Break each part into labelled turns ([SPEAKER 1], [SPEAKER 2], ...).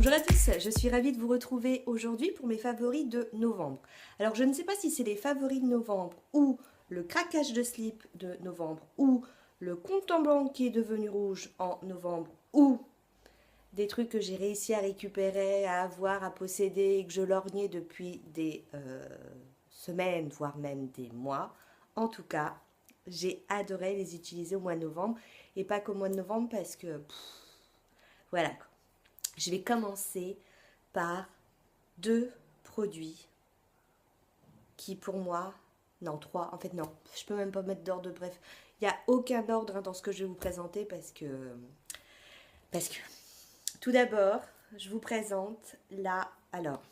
[SPEAKER 1] Bonjour à tous, je suis ravie de vous retrouver aujourd'hui pour mes favoris de novembre. Alors je ne sais pas si c'est les favoris de novembre ou le craquage de slip de novembre ou le compte en banque qui est devenu rouge en novembre ou des trucs que j'ai réussi à récupérer, à avoir, à posséder et que je lorgnais depuis des semaines, voire même des mois. En tout cas, j'ai adoré les utiliser au mois de novembre et pas qu'au mois de novembre parce que voilà. Je vais commencer par deux produits qui pour moi, non trois, en fait non, je peux même pas mettre d'ordre, bref, il n'y a aucun ordre dans ce que je vais vous présenter parce que tout d'abord, je vous présente là, alors,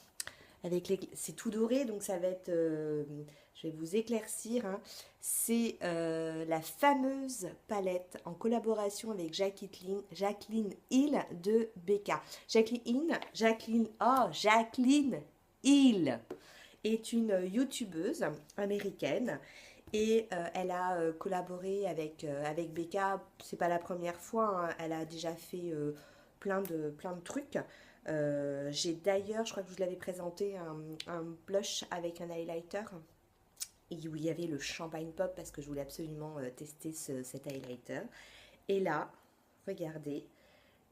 [SPEAKER 1] c'est tout doré, donc ça va être, je vais vous éclaircir, hein. C'est la fameuse palette en collaboration avec Jacqueline Hill de BK. Jacqueline Hill est une youtubeuse américaine et elle a collaboré avec BK. C'est pas la première fois, hein. Elle a déjà fait plein de trucs. J'ai d'ailleurs, je crois que je vous l'avais présenté, un blush avec un highlighter et où il y avait le champagne pop parce que je voulais absolument tester cet highlighter. Et là, regardez,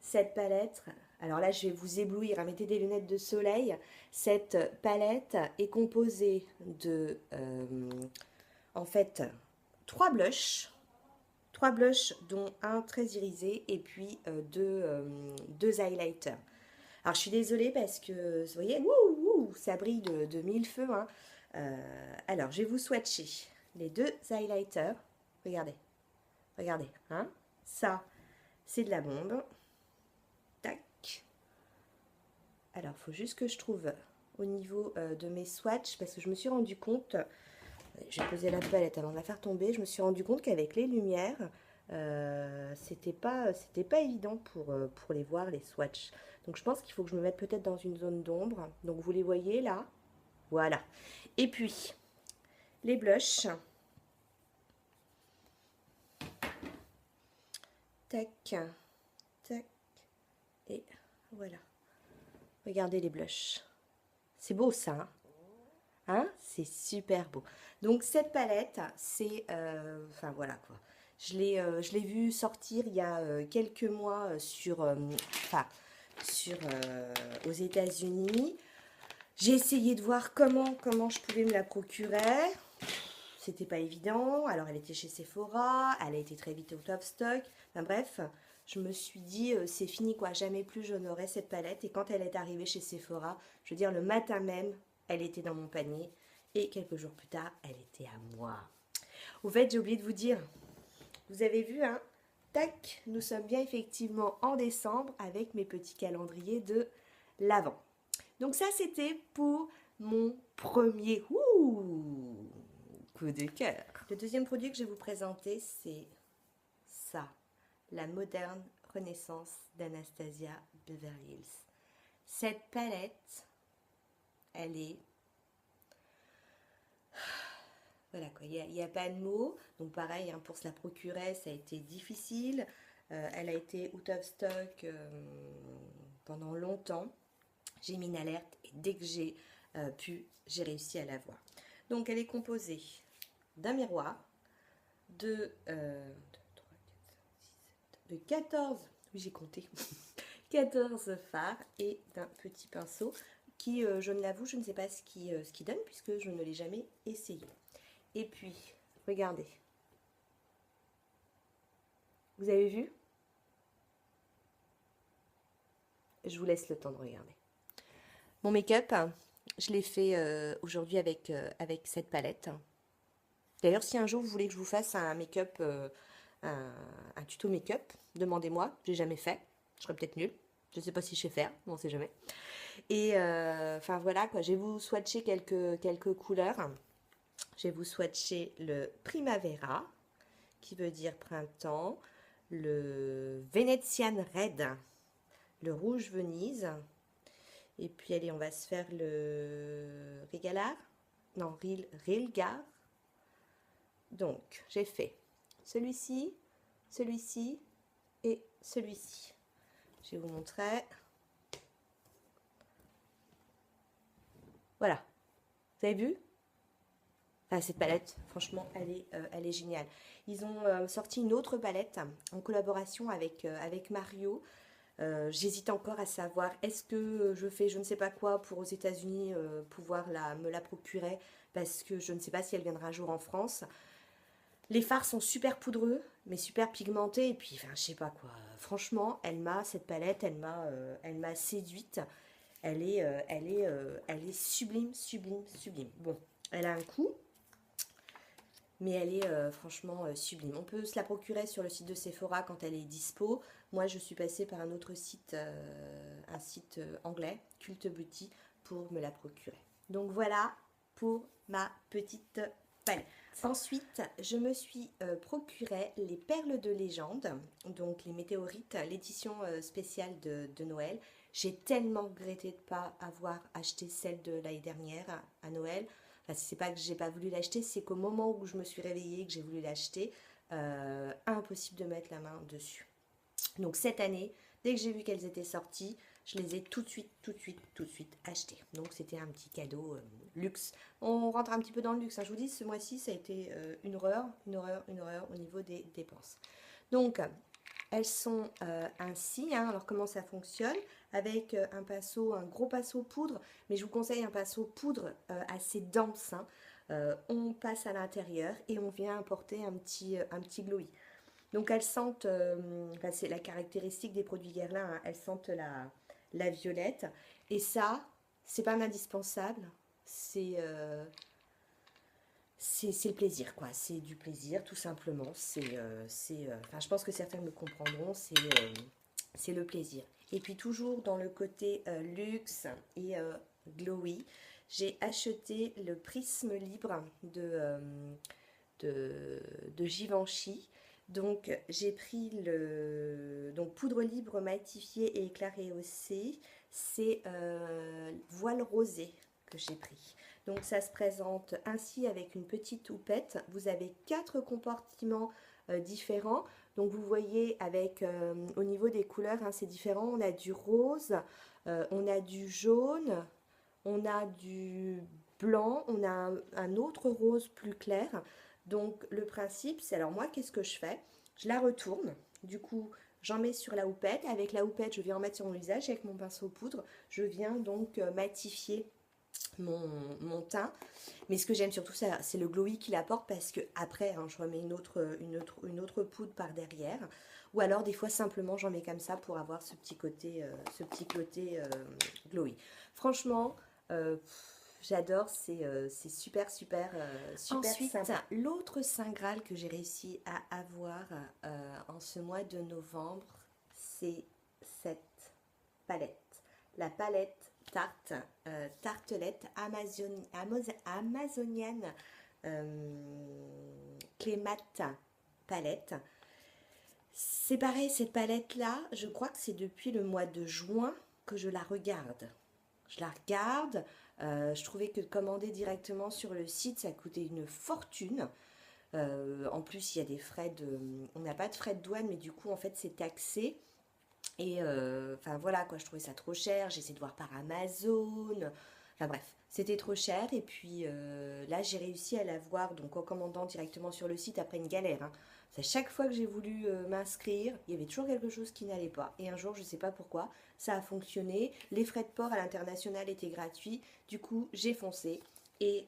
[SPEAKER 1] cette palette, alors là je vais vous éblouir, hein, mettez des lunettes de soleil. Cette palette est composée de, en fait, trois blushs. Trois blushs, dont un très irisé et puis deux highlighters. Alors je suis désolée parce que, vous voyez, ça brille de mille feux, hein. Alors je vais vous swatcher les deux highlighters. Regardez, regardez, hein. Ça, c'est de la bombe. Tac. Alors il faut juste que je trouve au niveau de mes swatchs parce que je me suis rendu compte, j'ai posé la palette avant de la faire tomber, je me suis rendu compte qu'avec les lumières, c'était pas évident pour les voir, les swatchs. Donc je pense qu'il faut que je me mette peut-être dans une zone d'ombre. Donc vous les voyez là. Voilà. Et puis, les blushs. Tac, tac, et voilà. Regardez les blushs. C'est beau ça, hein, hein. C'est super beau. Donc cette palette, c'est... enfin voilà quoi. Je l'ai vu sortir il y a quelques mois aux États-Unis. J'ai essayé de voir comment je pouvais me la procurer. C'était pas évident. Alors elle était chez Sephora, elle a été très vite out of stock. Enfin bref, je me suis dit c'est fini quoi, jamais plus je n'aurai cette palette. Et quand elle est arrivée chez Sephora, je veux dire le matin même, elle était dans mon panier. Et quelques jours plus tard, elle était à moi. Au fait, j'ai oublié de vous dire, vous avez vu, hein, tac, nous sommes bien effectivement en décembre avec mes petits calendriers de l'Avent. Donc ça, c'était pour mon premier coup de cœur. Le deuxième produit que je vais vous présenter, c'est ça, la moderne renaissance d'Anastasia Beverly Hills. Cette palette, elle est... Voilà quoi, il n'y a pas de mots. Donc pareil, hein, pour se la procurer, ça a été difficile. Elle a été out of stock pendant longtemps. J'ai mis une alerte et dès que j'ai réussi à l'avoir. Donc elle est composée d'un miroir, de 14, oui j'ai compté, 14 fards et d'un petit pinceau qui, je ne l'avoue, je ne sais pas ce qui donne puisque je ne l'ai jamais essayé. Et puis, regardez, vous avez vu? Je vous laisse le temps de regarder. Mon make-up, je l'ai fait aujourd'hui avec cette palette. D'ailleurs, si un jour vous voulez que je vous fasse un make-up, un tuto make-up, demandez-moi. J'ai jamais fait. Je serais peut-être nulle. Je ne sais pas si je sais faire, on ne sait jamais. Et enfin voilà quoi. Je vais vous swatcher quelques couleurs. Je vais vous swatcher le Primavera, qui veut dire printemps, le Venetian Red, le rouge Venise. Et puis allez, on va se faire le Régalard. Non, Rilgar. Donc, j'ai fait celui-ci, celui-ci et celui-ci. Je vais vous montrer. Voilà, vous avez vu? Enfin, cette palette, franchement, elle est géniale. Ils ont sorti une autre palette en collaboration avec Mario. J'hésite encore à savoir, est-ce que je fais je ne sais pas quoi pour aux États-Unis pouvoir me la procurer parce que je ne sais pas si elle viendra un jour en France. Les fards sont super poudreux, mais super pigmentés. Et puis, enfin, je sais pas quoi. Franchement, cette palette, elle m'a séduite. Elle est sublime, sublime, sublime. Bon, elle a un coût, mais elle est franchement sublime. On peut se la procurer sur le site de Sephora quand elle est dispo. Moi, je suis passée par un autre site, un site anglais, Cult Beauty, pour me la procurer. Donc voilà pour ma petite palette. Ensuite, je me suis procuré les perles de légende, donc les météorites, l'édition spéciale de Noël. J'ai tellement regretté de ne pas avoir acheté celle de l'année dernière à Noël. Enfin, c'est pas que j'ai pas voulu l'acheter, c'est qu'au moment où je me suis réveillée, que j'ai voulu l'acheter, impossible de mettre la main dessus. Donc cette année, dès que j'ai vu qu'elles étaient sorties, je les ai tout de suite, tout de suite, tout de suite achetées. Donc c'était un petit cadeau luxe. On rentre un petit peu dans le luxe, hein. Je vous dis, ce mois-ci, ça a été une horreur, une horreur, une horreur au niveau des dépenses. Donc, elles sont ainsi, hein. Alors comment ça fonctionne? Avec un pinceau, un gros pinceau poudre, mais je vous conseille un pinceau poudre assez dense, hein. On passe à l'intérieur et on vient apporter un petit glowy. Donc elles sentent, enfin, c'est la caractéristique des produits Guerlain, hein, elles sentent la violette. Et ça, c'est pas un indispensable, c'est c'est le plaisir, quoi. C'est du plaisir, tout simplement. Enfin, je pense que certains me comprendront, c'est le plaisir. Et puis toujours dans le côté luxe et glowy, j'ai acheté le prisme libre de Givenchy. Donc j'ai pris le poudre libre matifiée et éclairée haussée. C'est voile rosé que j'ai pris. Donc ça se présente ainsi avec une petite houppette. Vous avez 4 compartiments différents. Donc vous voyez avec au niveau des couleurs, hein, c'est différent. On a du rose, on a du jaune, on a du blanc, on a un autre rose plus clair. Donc le principe, c'est alors moi, qu'est-ce que je fais? Je la retourne. Du coup, j'en mets sur la houppette. Avec la houppette, je viens en mettre sur mon visage. Avec mon pinceau poudre, je viens donc matifier mon teint. Mais ce que j'aime surtout, c'est le glowy qu'il apporte parce que après, hein, je remets une autre poudre par derrière. Ou alors, des fois, simplement, j'en mets comme ça pour avoir ce petit côté glowy. Franchement, j'adore, c'est super, super, super Ensuite, sympa. L'autre Saint Graal que j'ai réussi à avoir en ce mois de novembre, c'est cette palette. La palette Tarte, tartelette amazonienne Clémate palette. C'est pareil, cette palette-là, je crois que c'est depuis le mois de juin que je la regarde. Je la regarde, je trouvais que de commander directement sur le site, ça coûtait une fortune. En plus, il y a des frais de... On n'a pas de frais de douane, mais du coup, en fait, c'est taxé. Et enfin voilà quoi, je trouvais ça trop cher. J'ai essayé de voir par Amazon. Enfin bref, c'était trop cher. Et puis là, j'ai réussi à la voir donc en commandant directement sur le site après une galère, hein. C'est chaque fois que j'ai voulu m'inscrire, il y avait toujours quelque chose qui n'allait pas. Et un jour, je ne sais pas pourquoi, ça a fonctionné. Les frais de port à l'international étaient gratuits. Du coup, j'ai foncé. Et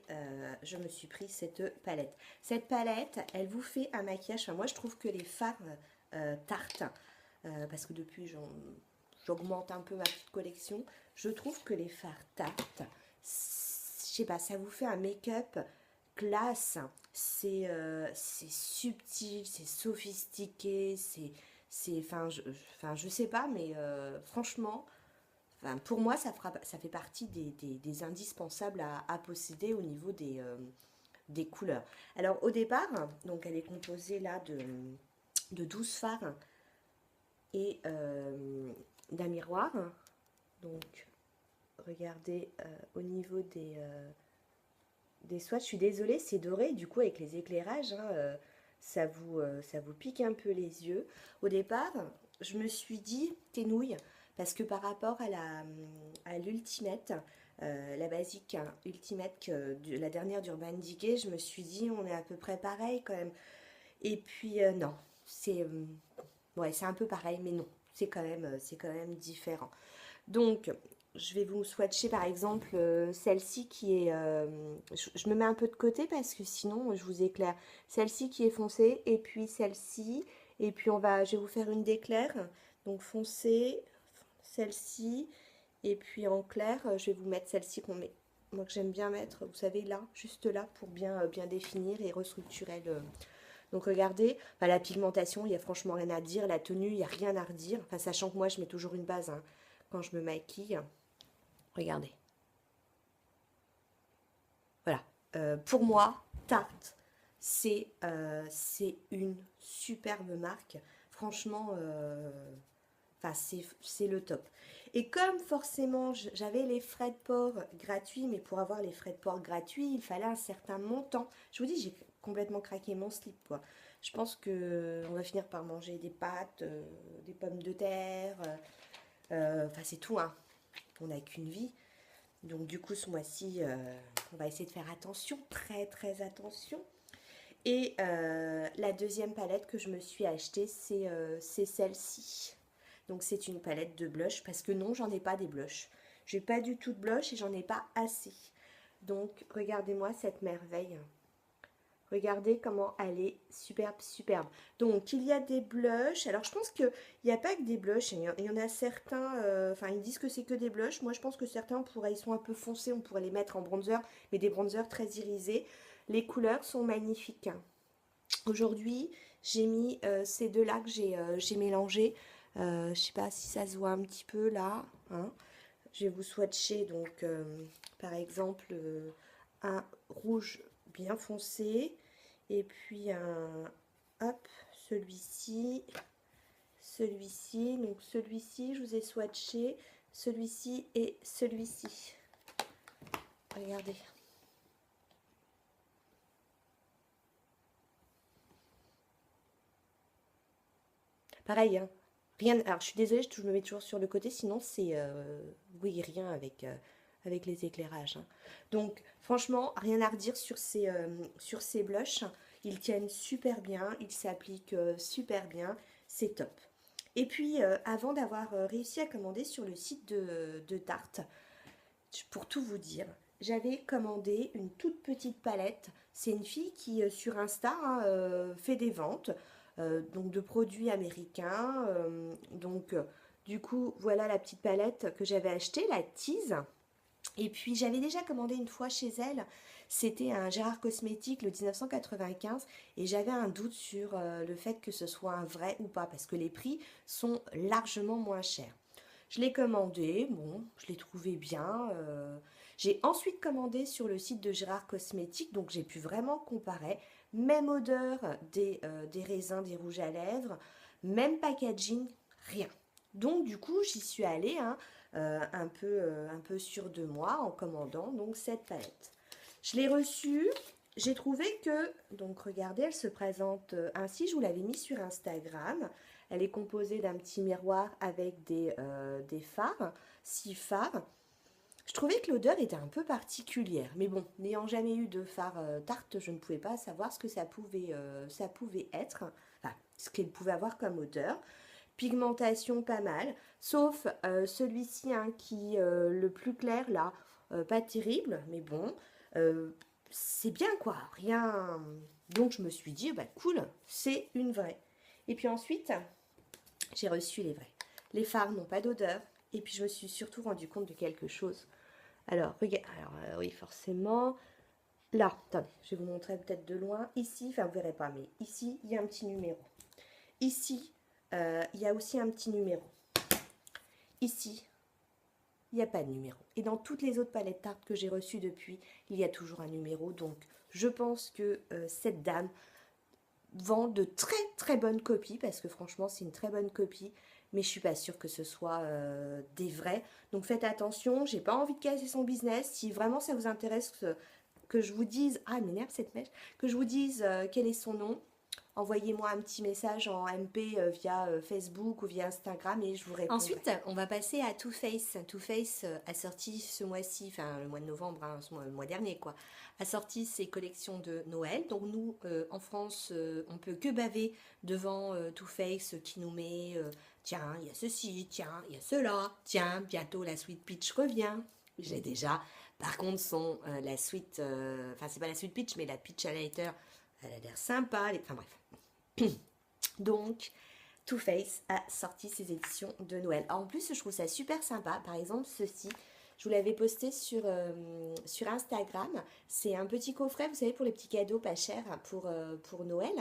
[SPEAKER 1] je me suis pris cette palette. Cette palette, elle vous fait un maquillage. Enfin, moi, je trouve que les fards Tarte, parce que depuis j'augmente un peu ma petite collection, je trouve que les fards Tarte, je sais pas, ça vous fait un make-up classe, c'est subtil, c'est sophistiqué, enfin je sais pas, mais franchement, enfin, pour moi ça fait partie des indispensables à posséder au niveau des couleurs. Alors au départ, donc elle est composée là de 12 fards et d'un miroir. Donc, regardez au niveau des swatchs. Je suis désolée, c'est doré. Du coup, avec les éclairages, hein, ça vous pique un peu les yeux. Au départ, je me suis dit, t'es nouille, parce que par rapport à l'Ultimate, la basique hein, Ultimate, la dernière d'Urban Decay, je me suis dit, on est à peu près pareil quand même. Et puis, non, c'est ouais, c'est un peu pareil, mais non, c'est quand même différent. Donc, je vais vous swatcher par exemple celle-ci qui est... je me mets un peu de côté parce que sinon je vous éclaire. Celle-ci qui est foncée et puis celle-ci. Et puis je vais vous faire une d'éclair. Donc foncée, celle-ci. Et puis en clair, je vais vous mettre celle-ci qu'on met. Moi que j'aime bien mettre, vous savez là, juste là pour bien définir et restructurer le... Donc regardez, enfin, la pigmentation, il n'y a franchement rien à dire. La tenue, il n'y a rien à redire. Enfin, sachant que moi je mets toujours une base hein, quand je me maquille. Regardez. Voilà. Pour moi, Tarte, c'est une superbe marque. Franchement, enfin, c'est le top. Et comme forcément, j'avais les frais de port gratuits, mais pour avoir les frais de port gratuits, il fallait un certain montant. Je vous dis, j'ai complètement craqué mon slip, quoi. Je pense que on va finir par manger des pâtes, des pommes de terre. Enfin, c'est tout, hein. On n'a qu'une vie. Donc du coup, ce mois-ci, on va essayer de faire attention, très très attention. Et la deuxième palette que je me suis achetée, c'est celle-ci. Donc c'est une palette de blush parce que non, j'en ai pas des blushs. J'ai pas du tout de blush et j'en ai pas assez. Donc regardez-moi cette merveille. Regardez comment elle est superbe, superbe. Donc, il y a des blushs. Alors, je pense qu'il n'y a pas que des blushs. Il y en a certains, enfin, ils disent que c'est que des blushs. Moi, je pense que certains, ils sont un peu foncés. On pourrait les mettre en bronzer, mais des bronzers très irisés. Les couleurs sont magnifiques. Aujourd'hui, j'ai mis ces deux-là que j'ai mélangés. Je ne sais pas si ça se voit un petit peu là. Hein. Je vais vous swatcher, donc, par exemple, un rouge bien foncé. Et puis hop, celui-ci, celui-ci. Donc celui-ci, je vous ai swatché, celui-ci et celui-ci. Regardez. Pareil, hein. Rien. Alors je suis désolée, je me mets toujours sur le côté, sinon c'est oui rien avec les éclairages. Hein. Donc franchement, rien à redire sur ces blushs. Ils tiennent super bien, ils s'appliquent super bien, c'est top. Et puis avant d'avoir réussi à commander sur le site de Tarte, pour tout vous dire, j'avais commandé une toute petite palette. C'est une fille qui sur Insta hein, fait des ventes donc de produits américains. Du coup, voilà la petite palette que j'avais achetée, la Tease. Et puis j'avais déjà commandé une fois chez elle, c'était un Gérard Cosmétique le 1995 et j'avais un doute sur le fait que ce soit un vrai ou pas parce que les prix sont largement moins chers. Je l'ai commandé, bon, je l'ai trouvé bien. J'ai ensuite commandé sur le site de Gérard Cosmétique, donc j'ai pu vraiment comparer. Même odeur des raisins, des rouges à lèvres, même packaging, rien. Donc du coup, j'y suis allée hein, un peu sûre de moi en commandant donc cette palette. Je l'ai reçue, j'ai trouvé que, donc regardez, elle se présente ainsi, je vous l'avais mis sur Instagram. Elle est composée d'un petit miroir avec des fards, 6 fards. Je trouvais que l'odeur était un peu particulière, mais bon, n'ayant jamais eu de fard Tarte, je ne pouvais pas savoir ce que ça pouvait être, enfin, ce qu'elle pouvait avoir comme odeur. Pigmentation pas mal, sauf celui-ci hein, qui le plus clair là, pas terrible, mais bon, euh, c'est bien quoi, rien. Donc je me suis dit, bah cool, c'est une vraie. Et puis ensuite, j'ai reçu les vrais. Les fards n'ont pas d'odeur, et puis je me suis surtout rendu compte de quelque chose. Alors, regarde, alors oui, forcément. Là, attendez, je vais vous montrer peut-être de loin. Ici, enfin, vous verrez pas, mais ici, il y a un petit numéro. Ici, il y a aussi un petit numéro. Ici, il n'y a pas de numéro. Et dans toutes les autres palettes Tarte que j'ai reçues depuis, il y a toujours un numéro. Donc, je pense que cette dame vend de très très bonnes copies, parce que franchement, c'est une très bonne copie. Mais je suis pas sûre que ce soit des vrais. Donc, faites attention. J'ai pas envie de casser son business. Si vraiment ça vous intéresse que je vous dise... Ah, elle m'énerve cette mèche. Que je vous dise quel est son nom. envoyez-moi un petit message en MP via Facebook ou via Instagram et je vous répondrai. Ensuite, on va passer à Too Faced. Too Faced a sorti ce mois-ci, enfin le mois de novembre, hein, le mois dernier quoi, a sorti ses collections de Noël. Donc nous, en France, on peut que baver devant Too Faced qui nous met tiens, il y a ceci, tiens, il y a cela, tiens, bientôt la Sweet Peach revient. J'ai déjà. Par contre, la Sweet, enfin c'est pas la Sweet Peach, mais la Peach Highlighter, elle a l'air sympa. Enfin bref. Donc, Too Faced a sorti ses éditions de Noël. Alors, en plus, je trouve ça super sympa. Par exemple, ceci, je vous l'avais posté sur Instagram. C'est un petit coffret, vous savez, pour les petits cadeaux pas chers pour Noël.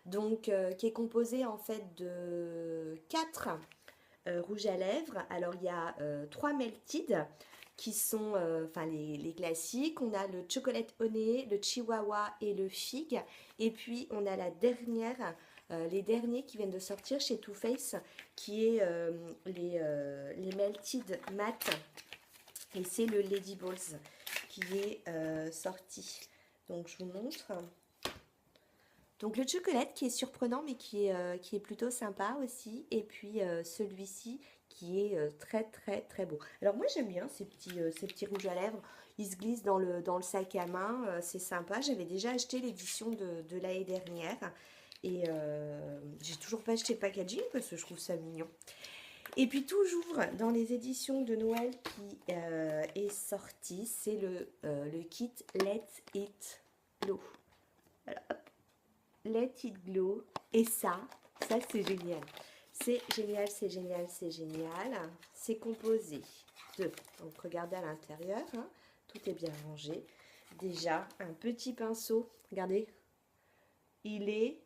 [SPEAKER 1] Donc, qui est composé en fait de 4 rouges à lèvres. Alors, il y a 3 Melted qui sont enfin les classiques. On a le chocolate honey, le chihuahua et le figue. Et puis on a la dernière, les derniers qui viennent de sortir chez Too Faced, qui est les Melted Matte. Et c'est le Lady Balls qui est sorti. Donc je vous montre. Donc le chocolate qui est surprenant mais qui est plutôt sympa aussi. Et puis celui-ci qui est très très très beau. Alors moi j'aime bien ces petits rouges à lèvres. Ils se glissent dans le sac à main. C'est sympa. J'avais déjà acheté l'édition de l'année dernière. Et j'ai toujours pas acheté le packaging parce que je trouve ça mignon. Et puis toujours dans les éditions de Noël qui est sorti, c'est le kit Let It Glow. Alors hop. Let It Glow. Et ça c'est génial. C'est génial, c'est génial, c'est génial. C'est composé de, donc regardez à l'intérieur, hein, tout est bien rangé. Déjà, un petit pinceau, regardez, il est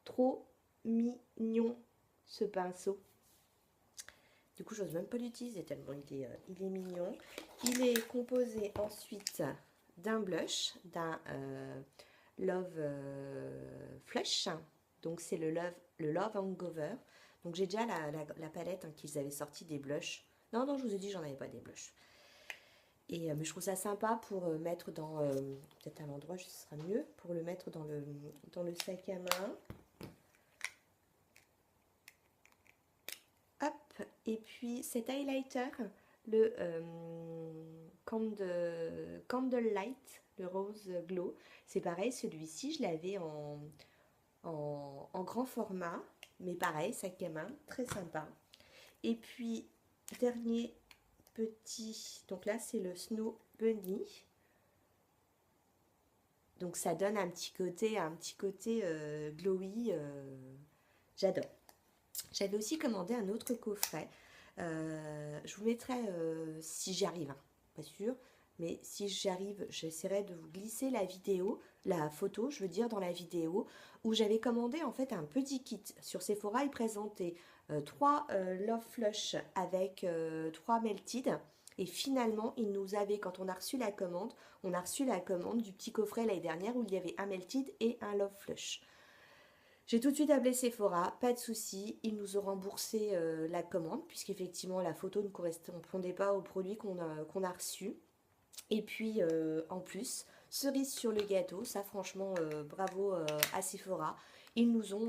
[SPEAKER 1] trop mignon ce pinceau. Du coup, j'ose même pas l'utiliser tellement il est mignon. Il est composé ensuite d'un blush, d'un Love Flush. Donc c'est le Love Hangover. Donc j'ai déjà la palette hein, qu'ils avaient sorti des blushs. Non, je vous ai dit, j'en avais pas des blushs. Et mais je trouve ça sympa pour mettre dans... peut-être à l'endroit, ce sera mieux. Pour le mettre dans le sac à main. Hop. Et puis cet highlighter, le Candle Light, le Rose Glow. C'est pareil, celui-ci, je l'avais en grand format, mais pareil, sac à main, très sympa. Et puis, dernier petit, donc là c'est le Snow Bunny. Donc ça donne un petit côté glowy, j'adore. J'avais aussi commandé un autre coffret. Je vous mettrai si j'y arrive, hein, pas sûr. Mais si j'arrive, j'essaierai de vous glisser la photo, je veux dire, dans la vidéo, où j'avais commandé en fait un petit kit. Sur Sephora, il présentait 3 Love Flush avec 3 Melted. Et finalement, il nous avait, quand on a reçu la commande du petit coffret l'année dernière où il y avait un Melted et un Love Flush. J'ai tout de suite appelé Sephora, pas de souci, ils nous ont remboursé la commande, puisqu'effectivement la photo ne correspondait pas au produit qu'on a reçu. Et puis en plus, cerise sur le gâteau, ça franchement bravo à Sephora, ils nous ont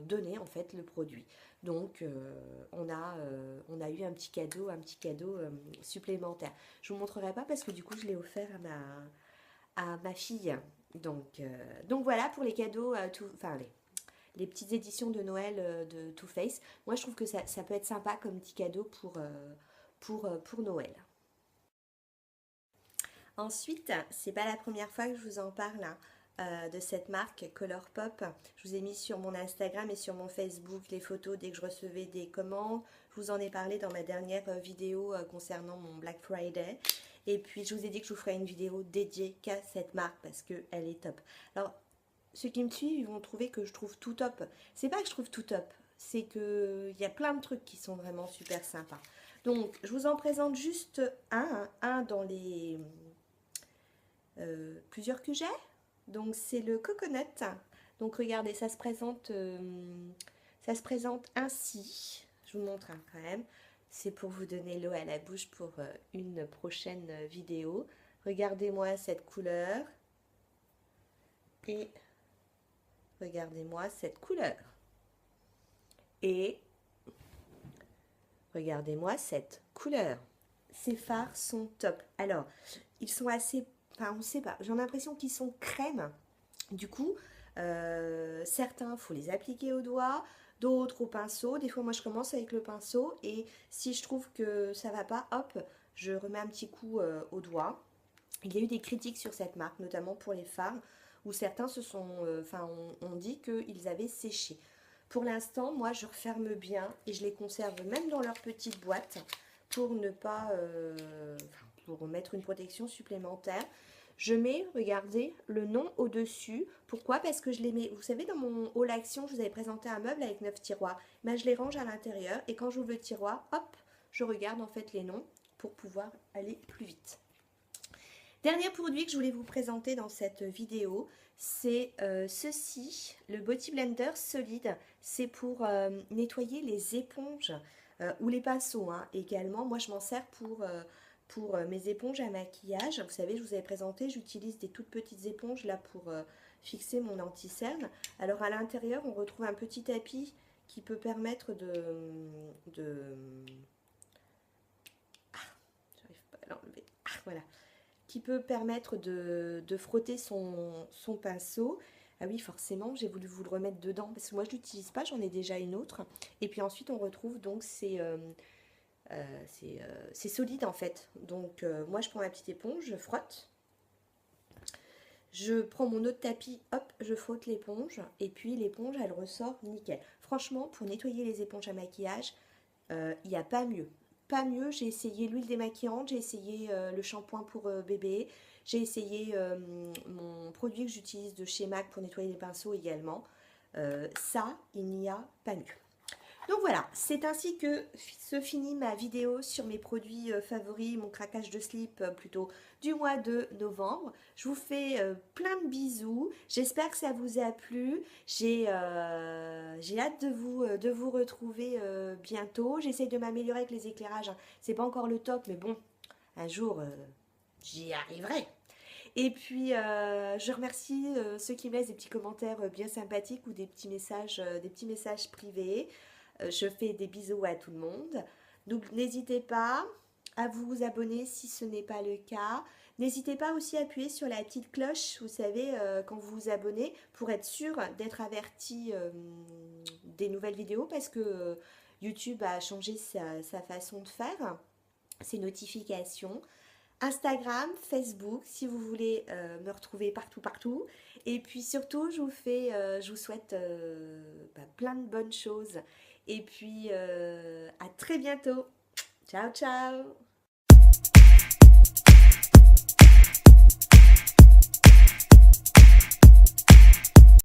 [SPEAKER 1] donné en fait le produit. Donc on a eu un petit cadeau supplémentaire. Je vous montrerai pas parce que du coup je l'ai offert à ma fille. Donc voilà pour les cadeaux, enfin les petites éditions de Noël de Too Faced. Moi je trouve que ça peut être sympa comme petit cadeau pour Noël. Ensuite, c'est pas la première fois que je vous en parle de cette marque Colourpop. Je vous ai mis sur mon Instagram et sur mon Facebook les photos dès que je recevais des commandes. Je vous en ai parlé dans ma dernière vidéo concernant mon Black Friday. Et puis je vous ai dit que je vous ferai une vidéo dédiée qu'à cette marque parce qu'elle est top. Alors, ceux qui me suivent, ils vont trouver que je trouve tout top. C'est pas que je trouve tout top, c'est qu'il y a plein de trucs qui sont vraiment super sympas. Donc, je vous en présente juste un dans les plusieurs que j'ai. Donc, c'est le coconut. Donc, regardez, ça se présente ainsi. Je vous montre quand même. C'est pour vous donner l'eau à la bouche pour une prochaine vidéo. Regardez-moi cette couleur. Et regardez-moi cette couleur. Et regardez-moi cette couleur. Ces fards sont top. Alors, ils sont assez... Enfin, on ne sait pas. J'ai l'impression qu'ils sont crème. Du coup, certains, il faut les appliquer au doigt, d'autres au pinceau. Des fois, moi, je commence avec le pinceau. Et si je trouve que ça va pas, hop, je remets un petit coup au doigt. Il y a eu des critiques sur cette marque, notamment pour les fards, où certains se sont... Enfin, on dit qu'ils avaient séché. Pour l'instant, moi, je referme bien et je les conserve même dans leur petite boîte pour ne pas... pour mettre une protection supplémentaire. Je mets, regardez, le nom au-dessus. Pourquoi? Parce que je les mets... Vous savez, dans mon haul action, je vous avais présenté un meuble avec 9 tiroirs. Ben, je les range à l'intérieur et quand j'ouvre le tiroir, hop, je regarde en fait les noms pour pouvoir aller plus vite. Dernier produit que je voulais vous présenter dans cette vidéo, c'est ceci, le Body Blender solide. C'est pour nettoyer les éponges ou les pinceaux hein, également. Moi, je m'en sers pour mes éponges à maquillage. Vous savez, je vous avais présenté, j'utilise des toutes petites éponges là pour fixer mon anti-cerne. Alors, à l'intérieur, on retrouve un petit tapis qui peut permettre Ah, j'arrive pas à l'enlever. Ah, voilà, qui peut permettre de frotter son pinceau. Ah oui, forcément, j'ai voulu vous le remettre dedans, parce que moi je ne l'utilise pas, j'en ai déjà une autre. Et puis ensuite, on retrouve donc c'est solide en fait. Donc moi, je prends ma petite éponge, je frotte. Je prends mon autre tapis, hop, je frotte l'éponge. Et puis l'éponge, elle ressort nickel. Franchement, pour nettoyer les éponges à maquillage, il n'y a pas mieux. Pas mieux, j'ai essayé l'huile démaquillante, j'ai essayé le shampoing pour bébé, j'ai essayé mon produit que j'utilise de chez MAC pour nettoyer les pinceaux également. Ça, il n'y a pas mieux. Donc voilà, c'est ainsi que se finit ma vidéo sur mes produits favoris, mon craquage de slip plutôt du mois de novembre. Je vous fais plein de bisous, j'espère que ça vous a plu, j'ai hâte de vous retrouver bientôt. J'essaye de m'améliorer avec les éclairages, hein. C'est pas encore le top mais bon, un jour j'y arriverai. Et puis, je remercie ceux qui me laissent des petits commentaires bien sympathiques ou des petits messages privés. Je fais des bisous à tout le monde. Donc, n'hésitez pas à vous abonner si ce n'est pas le cas. N'hésitez pas aussi à appuyer sur la petite cloche, vous savez, quand vous vous abonnez, pour être sûr d'être averti des nouvelles vidéos, parce que YouTube a changé sa façon de faire, ses notifications. Instagram, Facebook, si vous voulez me retrouver partout. Et puis surtout, je vous souhaite plein de bonnes choses. Et puis à très bientôt. Ciao, ciao.